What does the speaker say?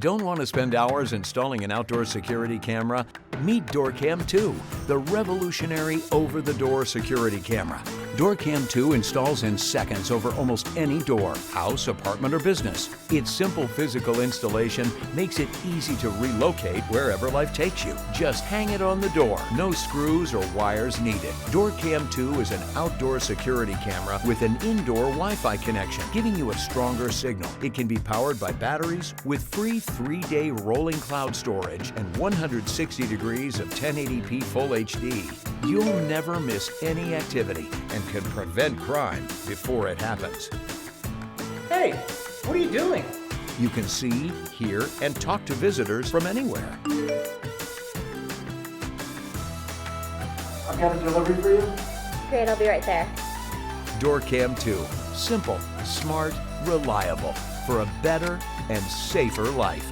Don't want to spend hours installing an outdoor security camera? Meet DoorCam 2, the revolutionary over-the-door security camera. DoorCam 2 installs in seconds over almost any door, house, apartment, or business. Its simple physical installation makes it easy to relocate wherever life takes you. Just hang it on the door. No screws or wires needed. DoorCam 2 is an outdoor security camera with an indoor Wi-Fi connection, giving you a stronger signal. It can be powered by batteries with free 3-day rolling cloud storage and 160 degrees of 1080p Full HD. You'll never miss any activity and can prevent crime before it happens. Hey, what are you doing? You can see, hear, and talk to visitors from anywhere. I've got a delivery for you. Great, I'll be right there. DoorCam 2. Simple, smart, reliable for a better and safer life.